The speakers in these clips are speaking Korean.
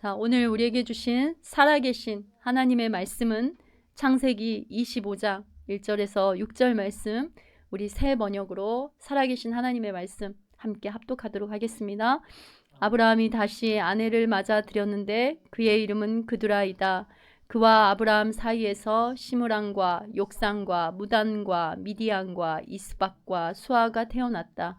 자, 오늘 우리에게 주신 살아계신 하나님의 말씀은 창세기 25장 1절에서 6절 말씀, 우리 새 번역으로 살아계신 하나님의 말씀 함께 합독하도록 하겠습니다. 아브라함이 다시 아내를 맞아 들였는데 그의 이름은 그두라이다. 그와 아브라함 사이에서 시므랑과 욕산과 무단과 미디안과 이스박과 수아가 태어났다.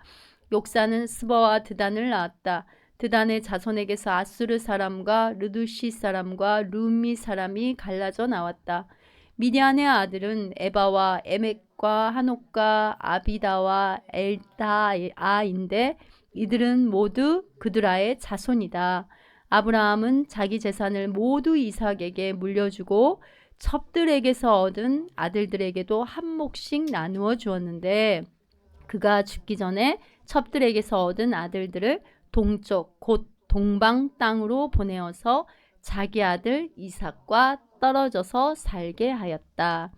욕산은 스버와 드단을 낳았다. 드단의 자손에게서 아수르 사람과 르두시 사람과 루미 사람이 갈라져 나왔다. 미디안의 아들은 에바와 에멕과 한옥과 아비다와 엘다아인데 이들은 모두 그두라의 자손이다. 아브라함은 자기 재산을 모두 이삭에게 물려주고 첩들에게서 얻은 아들들에게도 한 몫씩 나누어 주었는데 그가 죽기 전에 첩들에게서 얻은 아들들을 동쪽 곧 동방 땅으로 보내어서 자기 아들 이삭과 떨어져서 살게 하였다.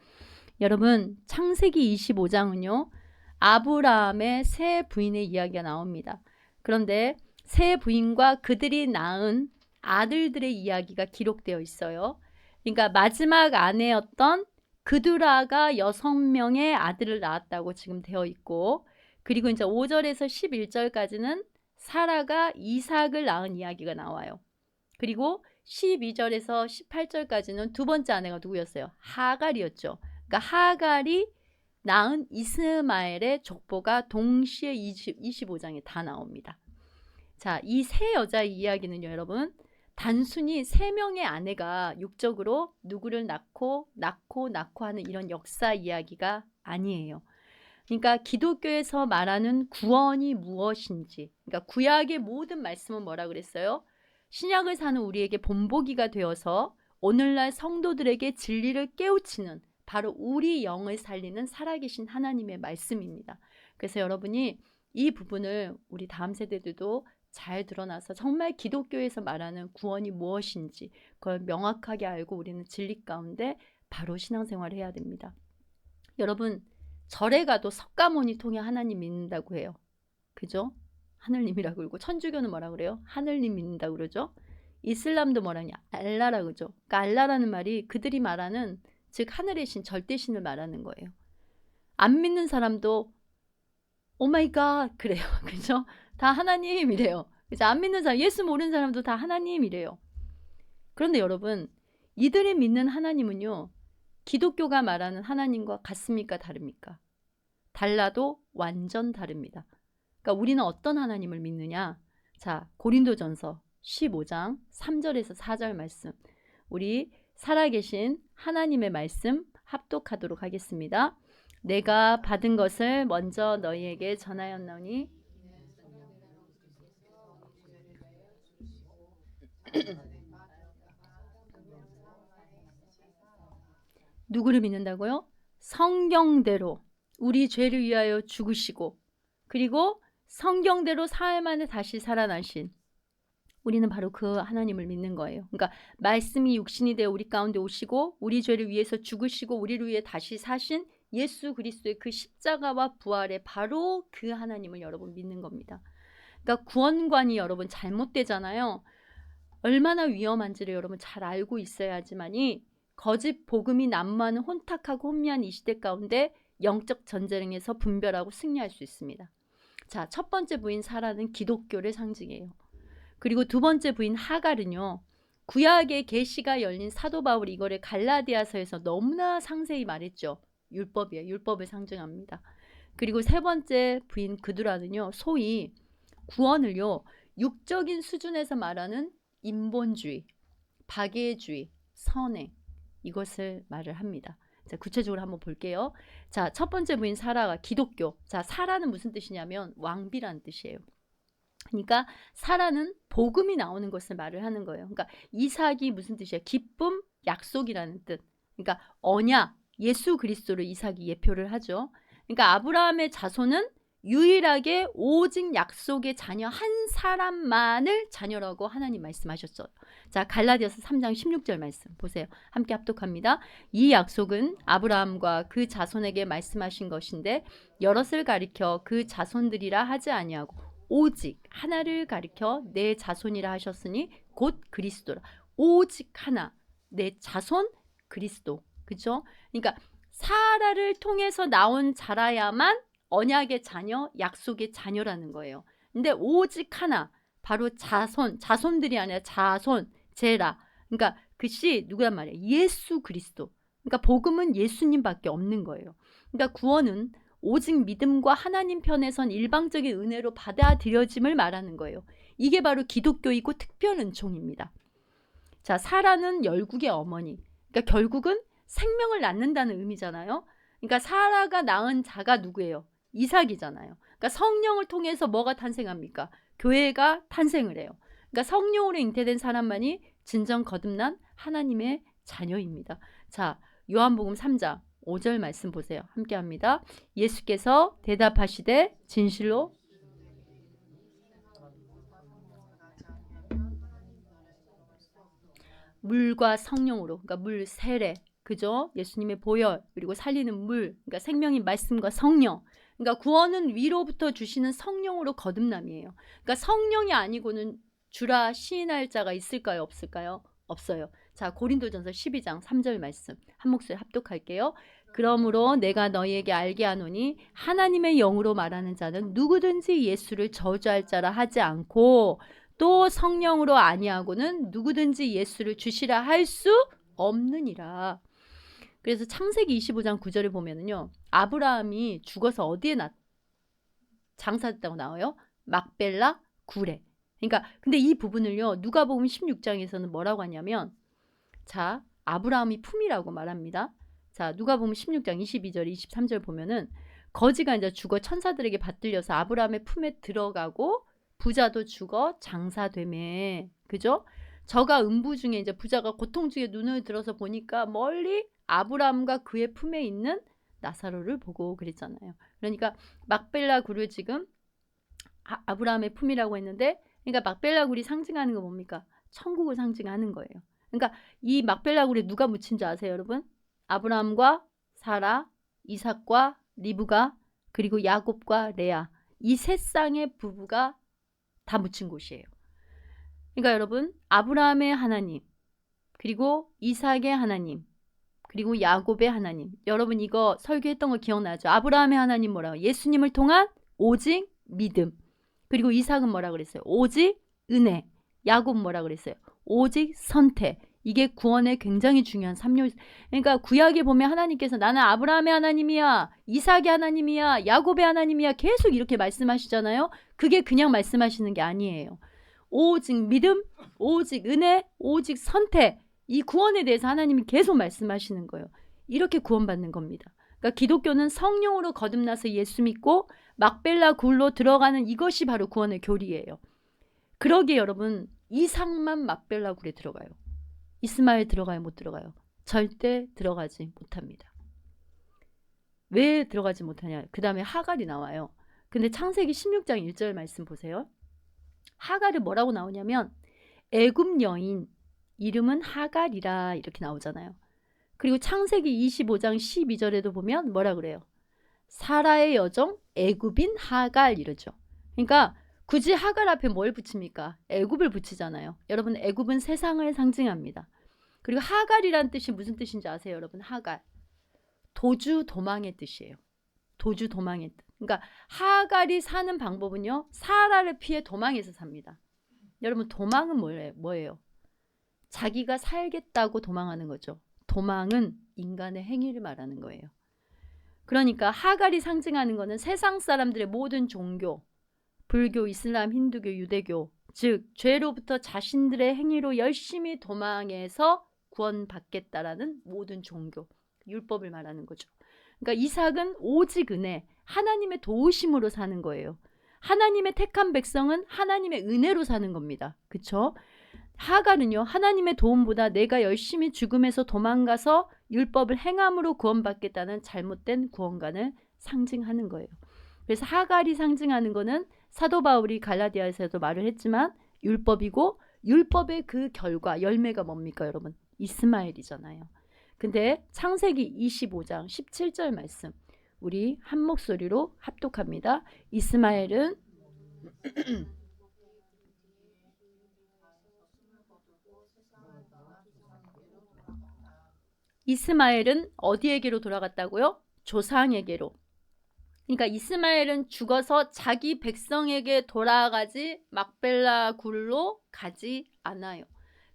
여러분, 창세기 25장은요 아브라함의 세 부인의 이야기가 나옵니다. 그런데 세 부인과 그들이 낳은 아들들의 이야기가 기록되어 있어요. 그러니까 마지막 아내였던 그두라가 6명의 아들을 낳았다고 지금 되어 있고, 그리고 이제 5절에서 11절까지는 사라가 이삭을 낳은 이야기가 나와요. 그리고 12절에서 18절까지는 두 번째 아내가 누구였어요? 하갈이었죠. 그러니까 하갈이 낳은 이스마엘의 족보가 동시에 25장에 다 나옵니다. 자, 이 세 여자의 이야기는요, 여러분, 단순히 세 명의 아내가 육적으로 누구를 낳고 하는 이런 역사 이야기가 아니에요. 그러니까 기독교에서 말하는 구원이 무엇인지, 그러니까 구약의 모든 말씀은 뭐라 그랬어요? 신약을 사는 우리에게 본보기가 되어서 오늘날 성도들에게 진리를 깨우치는, 바로 우리 영을 살리는 살아계신 하나님의 말씀입니다. 그래서 여러분이 이 부분을 우리 다음 세대들도 잘 드러나서 정말 기독교에서 말하는 구원이 무엇인지 그걸 명확하게 알고 우리는 진리 가운데 바로 신앙생활을 해야 됩니다. 여러분, 절에 가도 석가모니 통해 하나님 믿는다고 해요. 그죠? 하늘님이라고 그러고, 천주교는 뭐라 그래요? 하늘님 믿는다고 그러죠. 이슬람도 뭐라냐? 알라라고 그러죠. 그러니까 알라라는 말이 그들이 말하는, 즉 하늘의 신, 절대신을 말하는 거예요. 안 믿는 사람도 오마이갓 그래요. 그죠? 다 하나님이래요. 그죠? 안 믿는 사람, 예수 모르는 사람도 다 하나님이래요. 그런데 여러분, 이들이 믿는 하나님은요, 기독교가 말하는 하나님과 같습니까? 다릅니까? 달라도 완전 다릅니다. 그러니까 우리는 어떤 하나님을 믿느냐? 자, 고린도전서 15장 3절에서 4절 말씀, 우리 살아계신 하나님의 말씀 합독하도록 하겠습니다. 내가 받은 것을 먼저 너희에게 전하였노니 누구를 믿는다고요? 성경대로 우리 죄를 위하여 죽으시고, 그리고 성경대로 사흘 만에 다시 살아나신, 우리는 바로 그 하나님을 믿는 거예요. 그러니까 말씀이 육신이 되어 우리 가운데 오시고 우리 죄를 위해서 죽으시고 우리를 위해 다시 사신 예수 그리스도의 그 십자가와 부활의 바로 그 하나님을 여러분 믿는 겁니다. 그러니까 구원관이 여러분 잘못되잖아요. 얼마나 위험한지를 여러분 잘 알고 있어야지만이 거짓 복음이 난무하는 혼탁하고 혼미한 이 시대 가운데 영적 전쟁에서 분별하고 승리할 수 있습니다. 자, 첫 번째 부인 사라는 기독교를 상징해요. 그리고 두 번째 부인 하갈은요, 구약의 계시가 열린 사도 바울이 이거를 갈라디아서에서 너무나 상세히 말했죠. 율법이에요. 율법을 상징합니다. 그리고 세 번째 부인 그두라는요, 소위 구원을요, 육적인 수준에서 말하는 인본주의, 박애주의, 선행, 이것을 말을 합니다. 자, 구체적으로 한번 볼게요. 자, 첫 번째 부인 사라가 기독교. 자, 사라는 무슨 뜻이냐면 왕비라는 뜻이에요. 그러니까 사라는 복음이 나오는 것을 말을 하는 거예요. 그러니까 이삭이 무슨 뜻이에요? 기쁨, 약속이라는 뜻. 그러니까 언약, 예수 그리스도를 이삭이 예표를 하죠. 그러니까 아브라함의 자손은 유일하게 오직 약속의 자녀 한 사람만을 자녀라고 하나님 말씀하셨어요. 자, 갈라디아서 3장 16절 말씀 보세요. 함께 합독합니다. 이 약속은 아브라함과 그 자손에게 말씀하신 것인데 여럿을 가리켜 그 자손들이라 하지 아니하고 오직 하나를 가리켜 내 자손이라 하셨으니 곧 그리스도라. 오직 하나, 내 자손 그리스도. 그죠? 그러니까 사라를 통해서 나온 자라야만 언약의 자녀, 약속의 자녀라는 거예요. 근데 오직 하나, 바로 자손들이 아니라 자손, 제라. 그러니까 그것이 누구란 말이에요? 예수 그리스도. 그러니까 복음은 예수님밖에 없는 거예요. 그러니까 구원은 오직 믿음과 하나님 편에선 일방적인 은혜로 받아들여짐을 말하는 거예요. 이게 바로 기독교이고 특별 은총입니다. 자, 사라는 열국의 어머니. 그러니까 결국은 생명을 낳는다는 의미잖아요. 그러니까 사라가 낳은 자가 누구예요? 이삭이잖아요. 그러니까 성령을 통해서 뭐가 탄생합니까? 교회가 탄생을 해요. 그러니까 성령으로 잉태된 사람만이 진정 거듭난 하나님의 자녀입니다. 자, 요한복음 3장 5절 말씀 보세요. 함께 합니다. 예수께서 대답하시되 진실로 물과 성령으로, 그러니까 물 세례, 그죠? 예수님의 보혈, 그리고 살리는 물, 그러니까 생명인 말씀과 성령. 그러니까 구원은 위로부터 주시는 성령으로 거듭남이에요. 그러니까 성령이 아니고는 주라 시인할 자가 있을까요? 없을까요? 없어요. 자, 고린도전서 12장 3절 말씀 한 목소리 합독할게요. 그러므로 내가 너희에게 알게 하노니 하나님의 영으로 말하는 자는 누구든지 예수를 저주할 자라 하지 않고 또 성령으로 아니하고는 누구든지 예수를 주시라 할 수 없느니라. 그래서 창세기 25장 9절을 보면은요, 아브라함이 죽어서 어디에 장사됐다고 나와요? 막벨라 굴에. 그러니까 근데 이 부분을요, 누가복음 16장에서는 뭐라고 하냐면, 자, 아브라함이 품이라고 말합니다. 자, 누가복음 16장 22절 23절 보면은 거지가 이제 죽어 천사들에게 받들려서 아브라함의 품에 들어가고 부자도 죽어 장사되매. 그죠? 저가 음부 중에 이제 부자가 고통 중에 눈을 들어서 보니까 멀리 아브라함과 그의 품에 있는 나사로를 보고 그랬잖아요. 그러니까 막벨라 굴을 지금 아브라함의 품이라고 했는데, 그러니까 막벨라 굴이 상징하는 거 뭡니까? 천국을 상징하는 거예요. 그러니까 이 막벨라 굴에 누가 묻힌 줄 아세요, 여러분? 아브라함과 사라, 이삭과 리브가, 그리고 야곱과 레아, 이 세 쌍의 부부가 다 묻힌 곳이에요. 그러니까 여러분, 아브라함의 하나님, 그리고 이삭의 하나님, 그리고 야곱의 하나님. 여러분 이거 설교했던 거 기억나죠? 아브라함의 하나님 뭐라고? 예수님을 통한 오직 믿음. 그리고 이삭은 뭐라 그랬어요? 오직 은혜. 야곱 뭐라 그랬어요? 오직 선택. 이게 구원의 굉장히 중요한 3요. 그러니까 구약에 보면 하나님께서 나는 아브라함의 하나님이야, 이삭의 하나님이야, 야곱의 하나님이야 계속 이렇게 말씀하시잖아요. 그게 그냥 말씀하시는 게 아니에요. 오직 믿음, 오직 은혜, 오직 선택. 이 구원에 대해서 하나님이 계속 말씀하시는 거예요. 이렇게 구원받는 겁니다. 그러니까 기독교는 성령으로 거듭나서 예수 믿고 막벨라 굴로 들어가는 이것이 바로 구원의 교리예요. 그러기에 여러분, 이삭만 막벨라 굴에 들어가요. 이스마엘 들어가요? 못 들어가요? 절대 들어가지 못합니다. 왜 들어가지 못하냐? 그 다음에 하갈이 나와요. 근데 창세기 16장 1절 말씀 보세요. 하갈이 뭐라고 나오냐면 애굽 여인 이름은 하갈이라 이렇게 나오잖아요. 그리고 창세기 25장 12절에도 보면 뭐라 그래요? 사라의 여종 애굽인 하갈 이러죠. 그러니까 굳이 하갈 앞에 뭘 붙입니까? 애굽을 붙이잖아요. 여러분 애굽은 세상을 상징합니다. 그리고 하갈이란 뜻이 무슨 뜻인지 아세요? 여러분 하갈. 도주 도망의 뜻이에요. 도주 도망의 뜻. 그러니까 하갈이 사는 방법은요. 사라를 피해 도망해서 삽니다. 여러분 도망은 뭐예요? 자기가 살겠다고 도망하는 거죠. 도망은 인간의 행위를 말하는 거예요. 그러니까 하갈이 상징하는 것은 세상 사람들의 모든 종교, 불교, 이슬람, 힌두교, 유대교, 즉 죄로부터 자신들의 행위로 열심히 도망해서 구원받겠다라는 모든 종교, 율법을 말하는 거죠. 그러니까 이삭은 오직 은혜, 하나님의 도우심으로 사는 거예요. 하나님의 택한 백성은 하나님의 은혜로 사는 겁니다. 그렇죠? 하갈은요, 하나님의 도움보다 내가 열심히 죽음에서 도망가서 율법을 행함으로 구원받겠다는 잘못된 구원관을 상징하는 거예요. 그래서 하갈이 상징하는 거는 사도 바울이 갈라디아에서도 말을 했지만 율법이고, 율법의 그 결과 열매가 뭡니까 여러분? 이스마엘이잖아요. 근데 창세기 25장 17절 말씀 우리 한 목소리로 합독합니다. 이스마엘은 이스마엘은 어디에게로 돌아갔다고요? 조상에게로. 그러니까 이스마엘은 죽어서 자기 백성에게 돌아가지 막벨라 굴로 가지 않아요.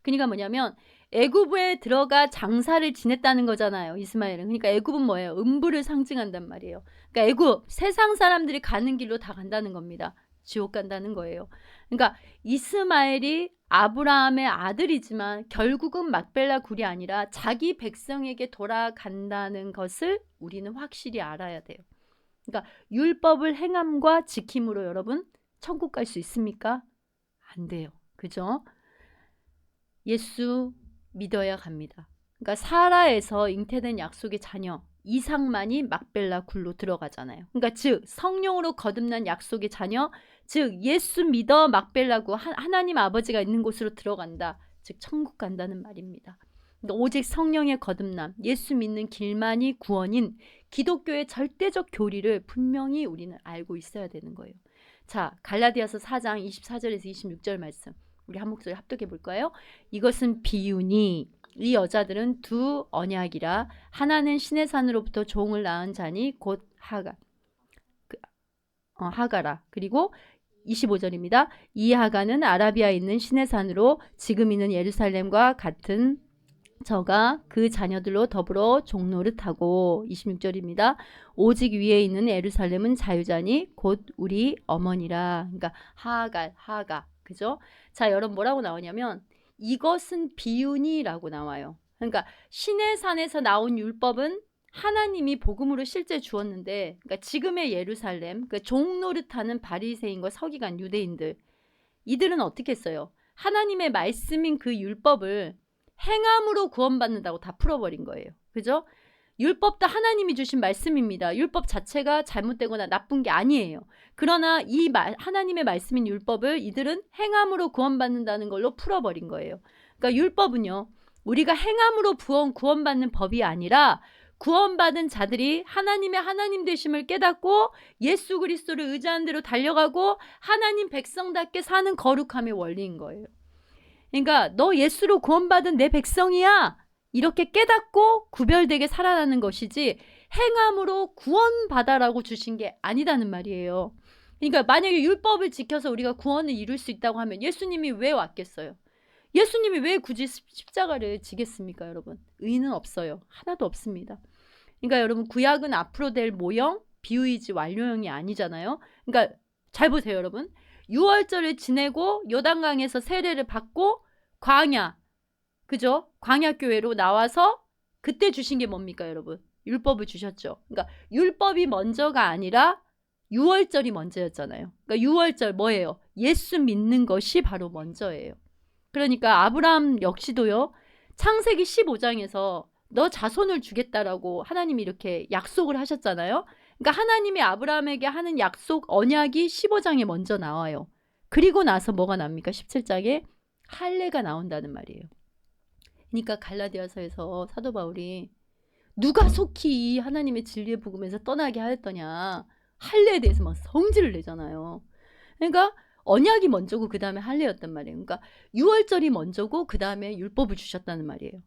그러니까 뭐냐면 애굽에 들어가 장사를 지냈다는 거잖아요. 이스마엘은. 그러니까 애굽은 뭐예요? 음부를 상징한단 말이에요. 그러니까 애굽 세상 사람들이 가는 길로 다 간다는 겁니다. 지옥 간다는 거예요. 그러니까 이스마엘이 아브라함의 아들이지만 결국은 막벨라 굴이 아니라 자기 백성에게 돌아간다는 것을 우리는 확실히 알아야 돼요. 그러니까 율법을 행함과 지킴으로 여러분 천국 갈 수 있습니까? 안 돼요. 그죠? 예수 믿어야 갑니다. 그러니까 사라에서 잉태된 약속의 자녀 이삭만이 막벨라 굴로 들어가잖아요. 그러니까 즉 성령으로 거듭난 약속의 자녀, 즉 예수 믿어 막벨라 굴 하나님 아버지가 있는 곳으로 들어간다. 즉 천국 간다는 말입니다. 그러니까 오직 성령의 거듭남, 예수 믿는 길만이 구원인 기독교의 절대적 교리를 분명히 우리는 알고 있어야 되는 거예요. 자, 갈라디아서 4장 24절에서 26절 말씀 우리 한 목소리 합독해 볼까요? 이것은 비유니 이 여자들은 두 언약이라 하나는 신의 산으로부터 종을 낳은 자니 곧 하가라. 그리고 25절입니다. 이 하가는 아라비아에 있는 신의 산으로 지금 있는 예루살렘과 같은 저가 그 자녀들로 더불어 종노릇하고 26절입니다. 오직 위에 있는 예루살렘은 자유자니 곧 우리 어머니라. 그러니까 하가 그죠? 자, 여러분 뭐라고 나오냐면 이것은 비유니라고 나와요. 그러니까 신의 산에서 나온 율법은 하나님이 복음으로 실제 주었는데, 그러니까 지금의 예루살렘, 그 종노릇하는 바리새인과 서기관 유대인들, 이들은 어떻게 했어요? 하나님의 말씀인 그 율법을 행함으로 구원받는다고 다 풀어버린 거예요. 그죠? 율법도 하나님이 주신 말씀입니다. 율법 자체가 잘못되거나 나쁜 게 아니에요. 그러나 이 하나님의 말씀인 율법을 이들은 행함으로 구원받는다는 걸로 풀어버린 거예요. 그러니까 율법은요, 우리가 행함으로 구원받는 법이 아니라 구원받은 자들이 하나님의 하나님 되심을 깨닫고 예수 그리스도를 의지하는 대로 달려가고 하나님 백성답게 사는 거룩함의 원리인 거예요. 그러니까 너 예수로 구원받은 내 백성이야. 이렇게 깨닫고 구별되게 살아가는 것이지 행함으로 구원받아라고 주신 게 아니라는 말이에요. 그러니까 만약에 율법을 지켜서 우리가 구원을 이룰 수 있다고 하면 예수님이 왜 왔겠어요? 예수님이 왜 굳이 십자가를 지겠습니까, 여러분? 의의는 없어요. 하나도 없습니다. 그러니까 여러분 구약은 앞으로 될 모형, 비유이지 완료형이 아니잖아요. 그러니까 잘 보세요, 여러분. 유월절을 지내고 요단강에서 세례를 받고 광야, 그죠? 광야교회로 나와서 그때 주신 게 뭡니까, 여러분? 율법을 주셨죠. 그러니까 율법이 먼저가 아니라 유월절이 먼저였잖아요. 그러니까 유월절 뭐예요? 예수 믿는 것이 바로 먼저예요. 그러니까 아브라함 역시도요. 창세기 15장에서 너 자손을 주겠다라고 하나님이 이렇게 약속을 하셨잖아요. 그러니까 하나님이 아브라함에게 하는 약속 언약이 15장에 먼저 나와요. 그리고 나서 뭐가 납니까? 17장에 할례가 나온다는 말이에요. 그러니까 갈라디아서에서 사도 바울이 누가 속히 이 하나님의 진리의 복음에서 떠나게 하였더냐, 할례에 대해서 막 성질을 내잖아요. 그러니까 언약이 먼저고 그 다음에 할례였단 말이에요. 그러니까 유월절이 먼저고 그 다음에 율법을 주셨다는 말이에요.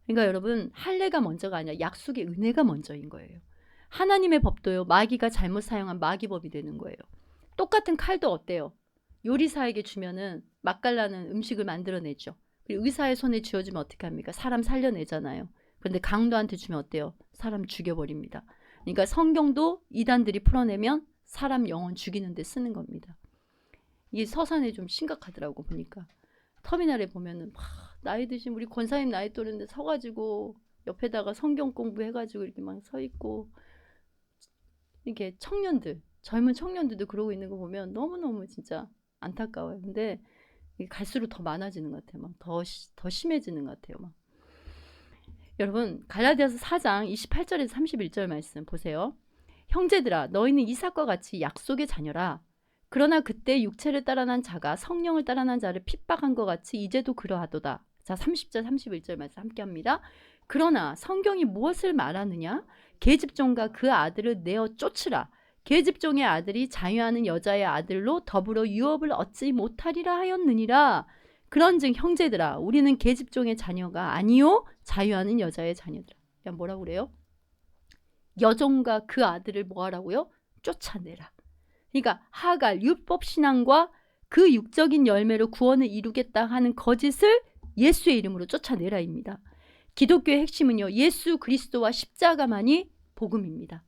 그러니까 여러분 할례가 먼저가 아니라 약속의 은혜가 먼저인 거예요. 하나님의 법도요, 마귀가 잘못 사용한 마귀법이 되는 거예요. 똑같은 칼도 어때요? 요리사에게 주면은 맛깔나는 음식을 만들어내죠. 그리고 의사의 손에 쥐어주면 어떻게 합니까? 사람 살려내잖아요. 그런데 강도한테 주면 어때요? 사람 죽여버립니다. 그러니까 성경도 이단들이 풀어내면 사람 영혼 죽이는 데 쓰는 겁니다. 이게 서산에 좀 심각하더라고 보니까. 터미널에 보면은 막 나이 드신 우리 권사님 나이 또래인데 서가지고 옆에다가 성경 공부해가지고 이렇게 막 서 있고, 이렇게 청년들, 젊은 청년들도 그러고 있는 거 보면 너무너무 진짜 안타까워요. 근데 갈수록 더 많아지는 것 같아요. 막 더 심해지는 것 같아요. 막. 여러분 갈라디아서 4장 28절에서 31절 말씀 보세요. 형제들아 너희는 이삭과 같이 약속의 자녀라. 그러나 그때 육체를 따라난 자가 성령을 따라난 자를 핍박한 것 같이 이제도 그러하도다. 자 30절 31절 말씀 함께합니다. 그러나 성경이 무엇을 말하느냐? 계집종과 그 아들을 내어 쫓으라. 계집종의 아들이 자유하는 여자의 아들로 더불어 유업을 얻지 못하리라 하였느니라. 그런즉 형제들아 우리는 계집종의 자녀가 아니요 자유하는 여자의 자녀들아. 야, 뭐라고 그래요? 여종과 그 아들을 뭐하라고요? 쫓아내라. 그러니까 하갈 율법신앙과 그 육적인 열매로 구원을 이루겠다 하는 거짓을 예수의 이름으로 쫓아내라입니다. 기독교의 핵심은요, 예수 그리스도와 십자가만이 복음입니다.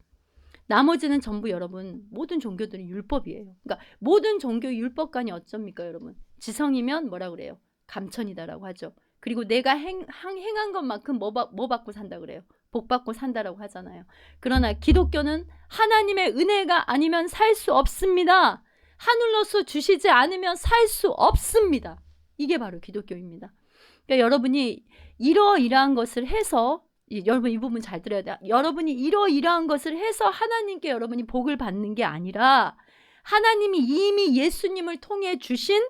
나머지는 전부 여러분 모든 종교들은 율법이에요. 그러니까 모든 종교 율법관이 어쩝니까 여러분? 지성이면 뭐라 그래요? 감천이다라고 하죠. 그리고 내가 행한 것만큼 뭐 받고 산다 그래요? 복 받고 산다라고 하잖아요. 그러나 기독교는 하나님의 은혜가 아니면 살 수 없습니다. 하늘로서 주시지 않으면 살 수 없습니다. 이게 바로 기독교입니다. 그러니까 여러분이 이러이러한 것을 해서 여러분 이 부분 잘 들어야 돼요. 여러분이 이러이러한 것을 해서 하나님께 여러분이 복을 받는 게 아니라 하나님이 이미 예수님을 통해 주신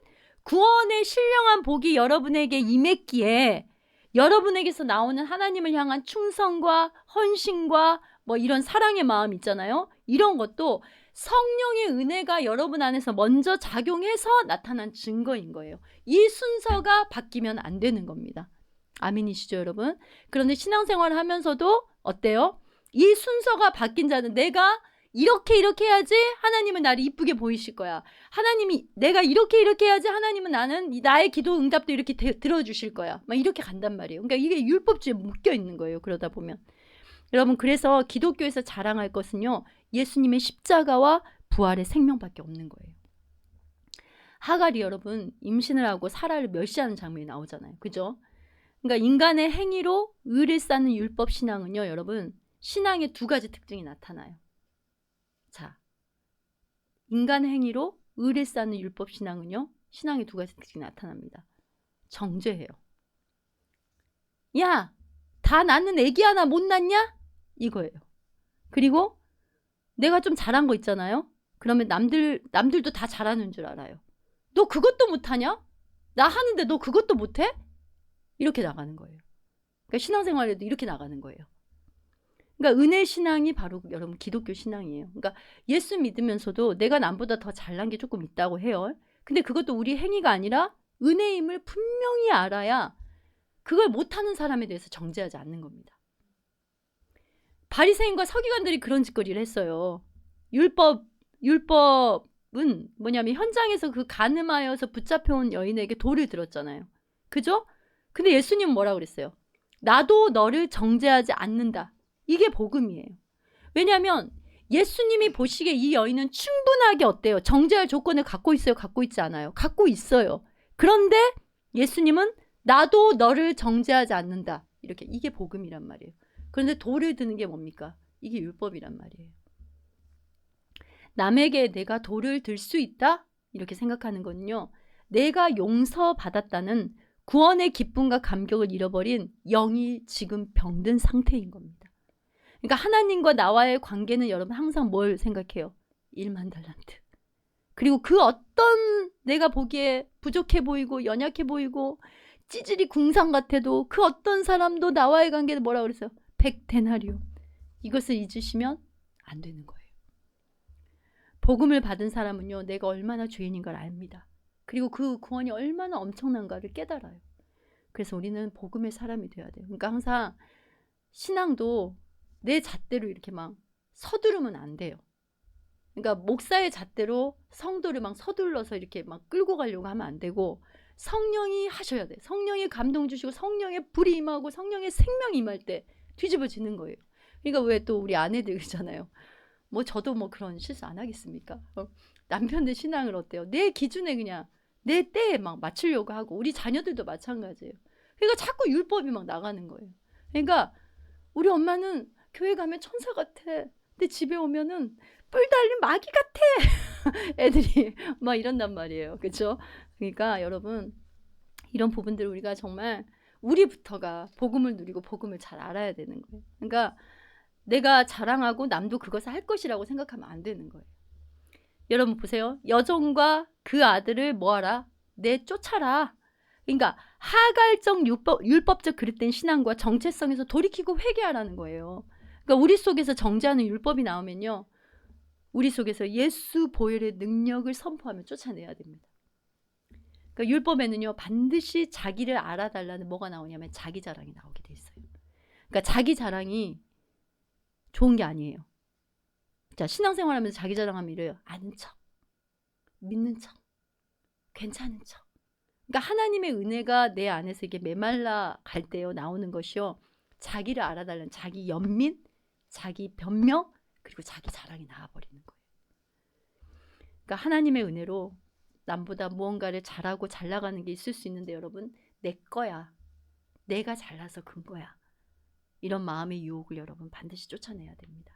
구원의 신령한 복이 여러분에게 임했기에 여러분에게서 나오는 하나님을 향한 충성과 헌신과 뭐 이런 사랑의 마음 있잖아요. 이런 것도 성령의 은혜가 여러분 안에서 먼저 작용해서 나타난 증거인 거예요. 이 순서가 바뀌면 안 되는 겁니다. 아멘이시죠 여러분? 그런데 신앙생활을 하면서도 어때요? 이 순서가 바뀐 자는 내가 이렇게 해야지 하나님은 나를 이쁘게 보이실 거야. 하나님이 내가 이렇게 해야지 하나님은 나의 기도 응답도 이렇게 들어주실 거야. 막 이렇게 간단 말이에요. 그러니까 이게 율법주의에 묶여 있는 거예요. 그러다 보면. 여러분 그래서 기독교에서 자랑할 것은요. 예수님의 십자가와 부활의 생명밖에 없는 거예요. 하갈이 여러분 임신을 하고 사라를 멸시하는 장면이 나오잖아요. 그죠? 그러니까 인간의 행위로 의를 쌓는 율법 신앙은요. 여러분 신앙의 두 가지 특징이 나타나요. 자, 인간의 행위로 의를 쌓는 율법 신앙은요. 신앙의 두 가지 특징이 나타납니다. 정죄해요. 야, 다 낳는 애기 하나 못 낳냐? 이거예요. 그리고 내가 좀 잘한 거 있잖아요. 그러면 남들도 다 잘하는 줄 알아요. 너 그것도 못하냐? 나 하는데 너 그것도 못해? 이렇게 나가는 거예요. 그러니까 신앙생활에도 이렇게 나가는 거예요. 그러니까 은혜 신앙이 바로 여러분 기독교 신앙이에요. 그러니까 예수 믿으면서도 내가 남보다 더 잘난 게 조금 있다고 해요. 근데 그것도 우리 행위가 아니라 은혜임을 분명히 알아야 그걸 못하는 사람에 대해서 정죄하지 않는 겁니다. 바리새인과 서기관들이 그런 짓거리를 했어요. 율법은 뭐냐면 현장에서 그 간음하여서 붙잡혀온 여인에게 돌을 들었잖아요. 그죠? 근데 예수님은 뭐라고 그랬어요? 나도 너를 정죄하지 않는다. 이게 복음이에요. 왜냐하면 예수님이 보시기에 이 여인은 충분하게 어때요? 정죄할 조건을 갖고 있어요? 갖고 있지 않아요? 갖고 있어요. 그런데 예수님은 나도 너를 정죄하지 않는다. 이렇게 이게 복음이란 말이에요. 그런데 돌을 드는 게 뭡니까? 이게 율법이란 말이에요. 남에게 내가 돌을 들 수 있다? 이렇게 생각하는 거는요. 내가 용서받았다는 구원의 기쁨과 감격을 잃어버린 영이 지금 병든 상태인 겁니다. 그러니까 하나님과 나와의 관계는 여러분 항상 뭘 생각해요? 1만 달란트. 그리고 그 어떤 내가 보기에 부족해 보이고 연약해 보이고 찌질이 궁상 같아도 그 어떤 사람도 나와의 관계는 뭐라고 그랬어요? 100데나리온. 이것을 잊으시면 안 되는 거예요. 복음을 받은 사람은요. 내가 얼마나 죄인인 걸 압니다. 그리고 그 구원이 얼마나 엄청난가를 깨달아요. 그래서 우리는 복음의 사람이 돼야 돼요. 그러니까 항상 신앙도 내 잣대로 이렇게 막 서두르면 안 돼요. 그러니까 목사의 잣대로 성도를 막 서둘러서 이렇게 막 끌고 가려고 하면 안 되고 성령이 하셔야 돼요. 성령이 감동 주시고 성령의 불이 임하고 성령의 생명이 임할 때 뒤집어지는 거예요. 그러니까 왜 또 우리 아내들 그러잖아요. 뭐 저도 뭐 그런 실수 안 하겠습니까? 남편들 신앙을 어때요? 내 기준에 그냥 내 때에 막 맞추려고 하고 우리 자녀들도 마찬가지예요. 그러니까 자꾸 율법이 막 나가는 거예요. 그러니까 우리 엄마는 교회 가면 천사 같아. 근데 집에 오면은 뿔 달린 마귀 같아. 애들이 막 이런단 말이에요. 그렇죠? 그러니까 여러분 이런 부분들 우리가 정말 우리부터가 복음을 누리고 복음을 잘 알아야 되는 거예요. 그러니까 내가 자랑하고 남도 그것을 할 것이라고 생각하면 안 되는 거예요. 여러분 보세요. 여종과 그 아들을 뭐하라? 내쫓아라. 그러니까 하갈적 율법적 그릇된 신앙과 정체성에서 돌이키고 회개하라는 거예요. 그러니까 우리 속에서 정죄하는 율법이 나오면요. 우리 속에서 예수 보혈의 능력을 선포하며 쫓아내야 됩니다. 그러니까 율법에는요, 반드시 자기를 알아달라는 뭐가 나오냐면 자기 자랑이 나오게 돼 있어요. 그러니까 자기 자랑이 좋은 게 아니에요. 자, 신앙생활하면서 자기 자랑하면 이래요. 아는 척, 믿는 척, 괜찮은 척. 그러니까 하나님의 은혜가 내 안에서 이게 메말라 갈 때요, 나오는 것이요, 자기를 알아달라는 자기 연민, 자기 변명, 그리고 자기 자랑이 나와버리는 거예요. 그러니까 하나님의 은혜로 남보다 무언가를 잘하고 잘 나가는 게 있을 수 있는데 여러분, 내 거야, 내가 잘나서 근 거야, 이런 마음의 유혹을 여러분 반드시 쫓아내야 됩니다.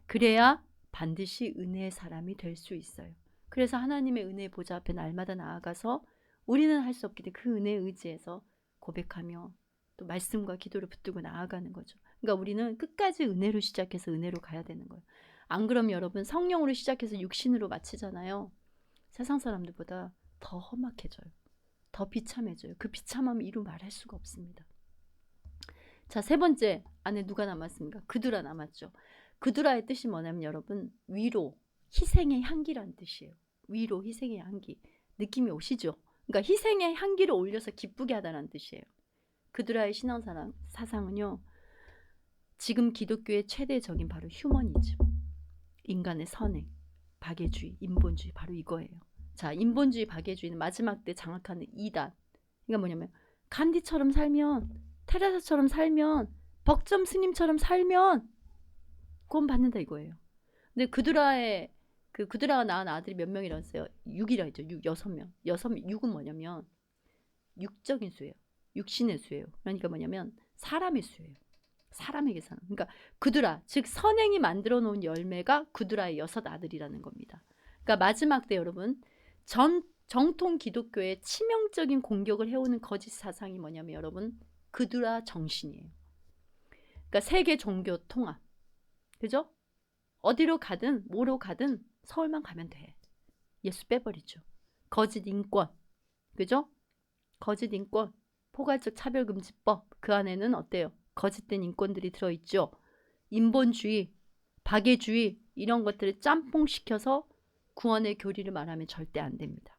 그래야 반드시 은혜의 사람이 될 수 있어요. 그래서 하나님의 은혜의 보좌 앞에 날마다 나아가서 우리는 할 수 없기 때문에 그 은혜에 의지해서 고백하며 또 말씀과 기도를 붙들고 나아가는 거죠. 그러니까 우리는 끝까지 은혜로 시작해서 은혜로 가야 되는 거예요. 안 그러면 여러분 성령으로 시작해서 육신으로 마치잖아요. 세상 사람들보다 더 험악해져요. 더 비참해져요. 그 비참함을 이루 말할 수가 없습니다. 자, 세 번째, 안에 누가 남았습니까? 그두라 남았죠. 그두라의 뜻이 뭐냐면 여러분, 위로, 희생의 향기라는 뜻이에요. 위로, 희생의 향기. 느낌이 오시죠? 그러니까 희생의 향기를 올려서 기쁘게 하다는 뜻이에요. 그두라의 신앙 사상은요, 지금 기독교의 최대적인 바로 휴머니즘, 인간의 선행, 박애주의, 인본주의, 바로 이거예요. 자, 인본주의, 박애주의는 마지막 때 장악하는 이단. 그러니까 뭐냐면 간디처럼 살면, 테레사처럼 살면, 벅점 스님처럼 살면 구원받는다 이거예요. 근데 그두라가 낳은 아들이 몇 명이라 했어요? 6이라 했죠. 6명. 6은 뭐냐면 육적인 수예요. 육신의 수예요. 그러니까 뭐냐면 사람의 수예요. 사람에게 사는. 그러니까 그두라, 즉 선행이 만들어 놓은 열매가 그두라의 6 아들이라는 겁니다. 그러니까 마지막 때 여러분, 정통 기독교의 치명적인 공격을 해오는 거짓 사상이 뭐냐면 여러분, 그두라 정신이에요. 그러니까 세계 종교 통합. 그죠? 어디로 가든 뭐로 가든 서울만 가면 돼. 예수 빼버리죠. 거짓 인권. 그죠? 거짓 인권. 포괄적 차별금지법. 그 안에는 어때요? 거짓된 인권들이 들어있죠. 인본주의, 박애주의, 이런 것들을 짬뽕시켜서 구원의 교리를 말하면 절대 안 됩니다.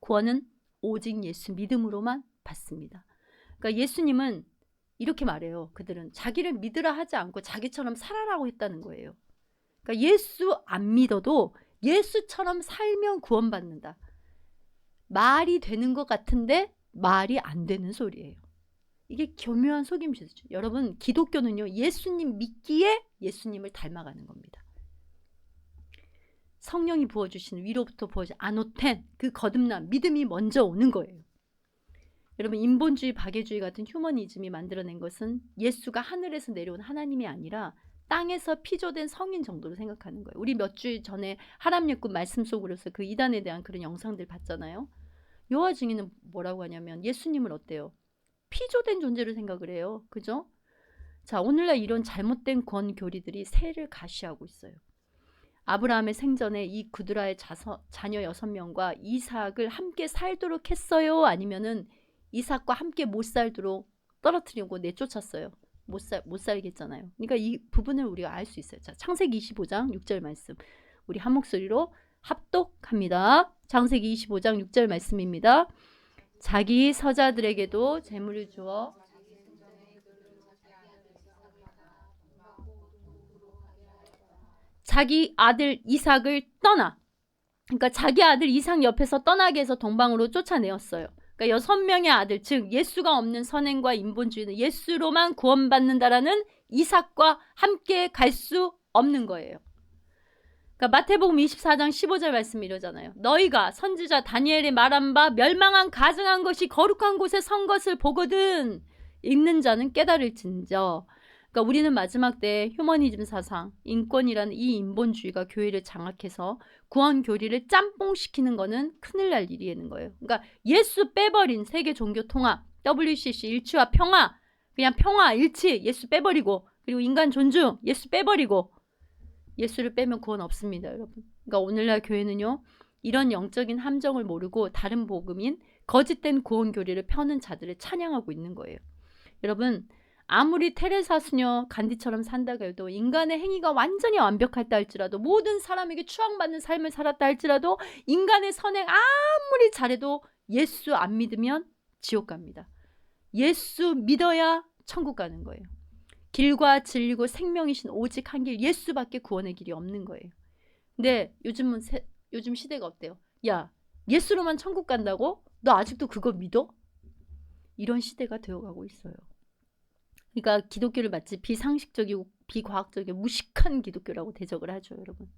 구원은 오직 예수 믿음으로만 받습니다. 그러니까 예수님은 이렇게 말해요. 그들은 자기를 믿으라 하지 않고 자기처럼 살아라고 했다는 거예요. 그러니까 예수 안 믿어도 예수처럼 살면 구원받는다. 말이 되는 것 같은데 말이 안 되는 소리예요. 이게 교묘한 속임수죠. 여러분, 기독교는요, 예수님 믿기에 예수님을 닮아가는 겁니다. 성령이 부어주시는, 위로부터 부어주신 아노텐, 그 거듭남, 믿음이 먼저 오는 거예요. 여러분, 인본주의, 박애주의 같은 휴머니즘이 만들어낸 것은 예수가 하늘에서 내려온 하나님이 아니라 땅에서 피조된 성인 정도로 생각하는 거예요. 우리 몇 주일 전에 하람예꾼 말씀 속으로서 그 이단에 대한 그런 영상들 봤잖아요. 요한 증인은 뭐라고 하냐면 예수님을 어때요? 피조된 존재로 생각을 해요. 그죠? 자, 오늘날 이런 잘못된 구원 교리들이 세를 가시하고 있어요. 아브라함의 생전에 이 그두라의 자녀 6명과 이삭을 함께 살도록 했어요? 아니면은 이삭과 함께 못 살도록 떨어뜨리고 내쫓았어요? 못 살겠잖아요. 그러니까 이 부분을 우리가 알 수 있어요. 자, 창세기 25장 6절 말씀. 우리 한 목소리로 합독합니다. 창세기 25장 6절 말씀입니다. 자기 서자들에게도 재물을 주어 자기 아들 이삭을 떠나. 그러니까 자기 아들 이삭 옆에서 떠나게 해서 동방으로 쫓아내었어요. 그러니까 6명의 아들, 즉 예수가 없는 선행과 인본주의는 예수로만 구원받는다라는 이삭과 함께 갈 수 없는 거예요. 그러니까 마태복음 24장 15절 말씀이 이러잖아요. 너희가 선지자 다니엘의 말한 바 멸망한 가증한 것이 거룩한 곳에 선 것을 보거든 읽는 자는 깨달을진저. 그러니까 우리는 마지막 때 휴머니즘 사상, 인권이라는 이 인본주의가 교회를 장악해서 구원 교리를 짬뽕시키는 거는 큰일 날 일이라는 거예요. 그러니까 예수 빼버린 세계 종교 통합, WCC, 일치와 평화, 그냥 평화, 일치, 예수 빼버리고, 그리고 인간 존중, 예수 빼버리고, 예수를 빼면 구원 없습니다, 여러분. 그러니까 오늘날 교회는요, 이런 영적인 함정을 모르고 다른 복음인 거짓된 구원 교리를 펴는 자들을 찬양하고 있는 거예요. 여러분, 아무리 테레사 수녀 간디처럼 산다고 해도 인간의 행위가 완전히 완벽했다 할지라도 모든 사람에게 추앙받는 삶을 살았다 할지라도 인간의 선행 아무리 잘해도 예수 안 믿으면 지옥 갑니다. 예수 믿어야 천국 가는 거예요. 길과 진리고 생명이신 오직 한 길 예수밖에 구원의 길이 없는 거예요. 근데 요즘 시대가 어때요? 야, 예수로만 천국 간다고? 너 아직도 그거 믿어? 이런 시대가 되어가고 있어요. 그러니까 기독교를 마치 비상식적이고 비과학적이고 무식한 기독교라고 대적을 하죠, 여러분.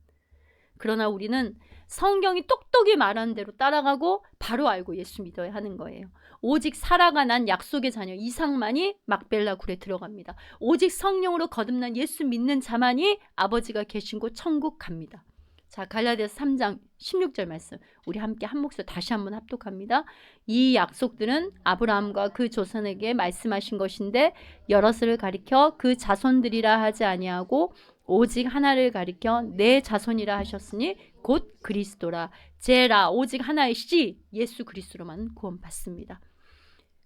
그러나 우리는 성경이 똑똑히 말하는 대로 따라가고 바로 알고 예수 믿어야 하는 거예요. 오직 사라가 난 약속의 자녀 이삭만이 막벨라 굴에 들어갑니다. 오직 성령으로 거듭난 예수 믿는 자만이 아버지가 계신 곳 천국 갑니다. 자, 갈라디아서 3장 16절 말씀 우리 함께 한 목소리 다시 한번 합독합니다. 이 약속들은 아브라함과 그 조선에게 말씀하신 것인데 여럿을 가리켜 그 자손들이라 하지 아니하고 오직 하나를 가리켜 내 자손이라 하셨으니 곧 그리스도라. 제라 오직 하나의 씨 예수 그리스도로만 구원받습니다.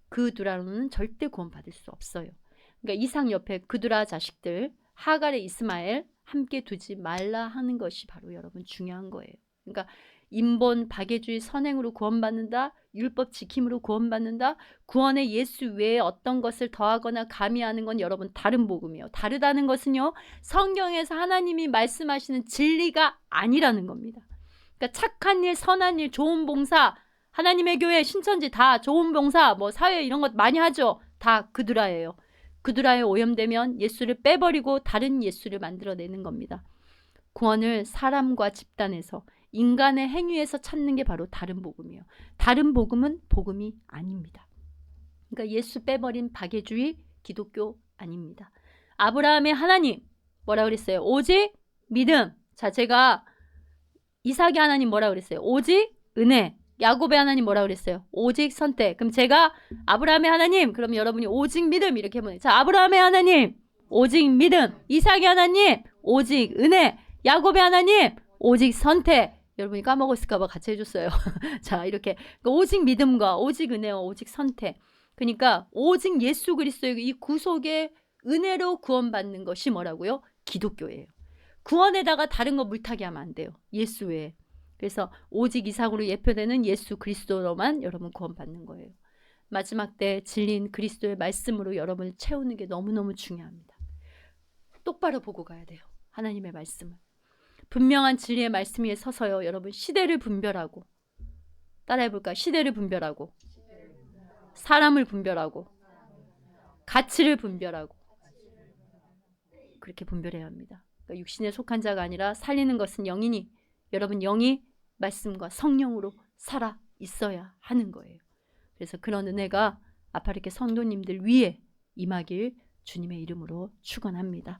그두라로는 절대 구원받을 수 없어요. 그러니까 이삭 옆에 그두라 자식들 하갈의 이스마엘 함께 두지 말라 하는 것이 바로 여러분 중요한 거예요. 그러니까 인본 박애주의 선행으로 구원받는다. 율법 지킴으로 구원받는다. 구원에 예수 외에 어떤 것을 더하거나 가미하는 건 여러분 다른 복음이에요. 다르다는 것은요. 성경에서 하나님이 말씀하시는 진리가 아니라는 겁니다. 그러니까 착한 일, 선한 일, 좋은 봉사, 하나님의 교회, 신천지 다 좋은 봉사, 뭐 사회 이런 것 많이 하죠. 다 그두라예요. 그두라에 오염되면 예수를 빼버리고 다른 예수를 만들어내는 겁니다. 구원을 사람과 집단에서 인간의 행위에서 찾는 게 바로 다른 복음이에요. 다른 복음은 복음이 아닙니다. 그러니까 예수 빼버린 박애주의 기독교 아닙니다. 아브라함의 하나님 뭐라 그랬어요? 오직 믿음. 자, 제가 이삭의 하나님 뭐라 그랬어요? 오직 은혜. 야곱의 하나님 뭐라 그랬어요? 오직 선택. 그럼 제가 아브라함의 하나님 그럼 여러분이 오직 믿음 이렇게 해보세요. 자, 아브라함의 하나님 오직 믿음. 이삭의 하나님 오직 은혜. 야곱의 하나님 오직 선택. 여러분이 까먹었을까 봐 같이 해줬어요. 자, 이렇게 그러니까 오직 믿음과 오직 은혜와 오직 선택. 그러니까 오직 예수 그리스도의 이 구속의 은혜로 구원받는 것이 뭐라고요? 기독교예요. 구원에다가 다른 거 물타기 하면 안 돼요. 예수 외에. 그래서 오직 이삭으로 예표되는 예수 그리스도로만 여러분 구원받는 거예요. 마지막 때 진리인 그리스도의 말씀으로 여러분을 채우는 게 너무너무 중요합니다. 똑바로 보고 가야 돼요. 하나님의 말씀을. 분명한 진리의 말씀 위에 서서요. 여러분 시대를 분별하고 따라해볼까요? 시대를 분별하고 사람을 분별하고 가치를 분별하고 그렇게 분별해야 합니다. 그러니까 육신에 속한 자가 아니라 살리는 것은 영이니 여러분 영이 말씀과 성령으로 살아 있어야 하는 거예요. 그래서 그런 은혜가 아파르케 성도님들 위에 임하길 주님의 이름으로 축원합니다.